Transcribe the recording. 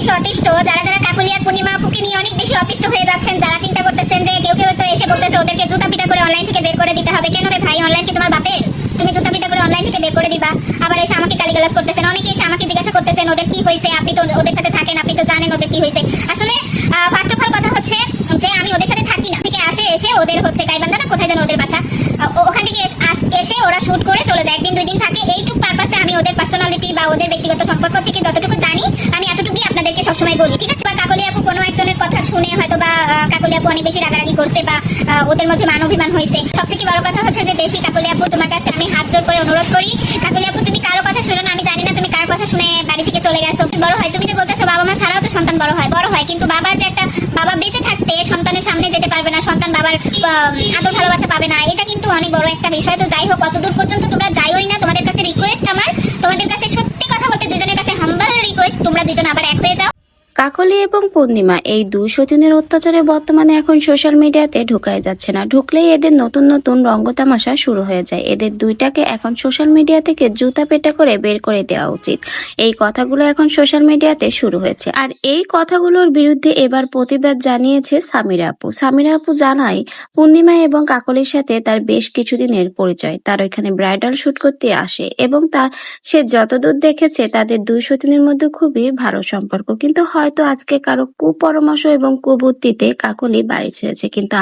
বেশি অতিষ্ঠ, যারা যারা কাকলি আর পূর্ণিমা আপুকে নিয়ে অনেক বেশি অতিষ্ঠ হয়ে যাচ্ছেন, যারা চিন্তা করতেছেন যে কেউ কেউ তো এসে বলতেছে ওদেরকে জুতা পিটা করে অনলাইন থেকে বের করে দিতে হবে। কেন রে ভাই, অনলাইন কি তোমার বাপের? তুমি জুতা পিটা করে অনলাইন থেকে বের করে দিবা, আবার এসে আমাকে গালিগালাজ করতেছেন। অনেকে এসে আমাকে জিজ্ঞাসা করতেছেন ওদের কি হয়েছে, আপনি তো ওদের সাথে থাকেন, আপনি তো জানেন ওদের কি হয়েছে। আসলে ফার্স্ট অফ অল কথা হচ্ছে যে আমি ওদের সাথে থাকি না, থেকে এসে ওদের হচ্ছে গাইবান্ধা না কোথায় যেন ওদের বাসা, ওখান থেকে এসে ওরা শুট করে চলে যায়, একদিন দুই দিন থাকে। এইটুক পারপাসে আমি ওদের পার্সোনালিটি বা ওদের ব্যক্তিগত সম্পর্ক থেকে যতটুকু জানি আমি এতটুকুই আপনাদেরকে সবসময় বলি, ঠিক আছে? বা কাকলি আপু কোনো একজনের কথা শুনে হয়তো বা কাকলি আপু অনেক বেশি রাগারাগি করছে বা ওদের মধ্যে মান অভিমান হয়েছে। সব থেকে বড় কথা হচ্ছে যে বেশি কাকলি আপু তোমার কাছে আমি হাত জোর করে অনুরোধ করি, কাকলি আপু তুমি কারো কথা শুনো না। আমি জানি না তুমি কার কথা শুনে বাড়ি থেকে চলে গেছো। বড় হয়, তুমি যে বলতেছো বাবা মা ছাড়াও তো সন্তান বড় হয়, কিন্তু বাবার যে একটা বাবা বেঁচে থাকতে সন্তানের সামনে যেতে পারবে না, সন্তান বাবার আদর ভালোবাসা পাবে না, এটা কিন্তু অনেক বড় একটা বিষয়। তো যাই হোক, কতদূর পর্যন্ত তোমরা যাইওই না। তোমাদের কাছে রিকোয়েস্ট আমার, তোমাদের কাছে সত্যি কথা বলতে দুজনের কাছে হাম্বল রিকোয়েস্ট, তোমরা দুজন আবার এক হয়ে যাও। কাকলি এবং পূর্ণিমা এই দুই সতীনের অত্যাচারে বর্তমানে এখন সোশ্যাল মিডিয়াতে ঢুকাই যাচ্ছে না, ঢুকলেই এদের নতুন নতুন রঙ্গতামাশা শুরু হয়ে যায়। এদের দুইটাকে এখন সোশ্যাল মিডিয়া থেকে জুতা পেটা করে বের করে দেওয়া উচিত। এই কথাগুলো এখন সোশ্যাল মিডিয়াতে শুরু হয়েছে, আর এই কথাগুলোর বিরুদ্ধে এবার প্রতিবাদ জানিয়েছে সামিরা আপু। সামিরা আপু জানায় পূর্ণিমা এবং কাকলির সাথে তার বেশ কিছুদিনের পরিচয়, তার ওইখানে ব্রাইডাল শুট করতে আসে এবং সে যতদূর দেখেছে তাদের দুই সতীনের মধ্যে খুবই ভালো সম্পর্ক, কিন্তু হয়তো আজকে কারো কুপরামর্শ এবং কুবুদ্ধিতে কাকলি বাড়ি ছেড়েছে। কিন্তু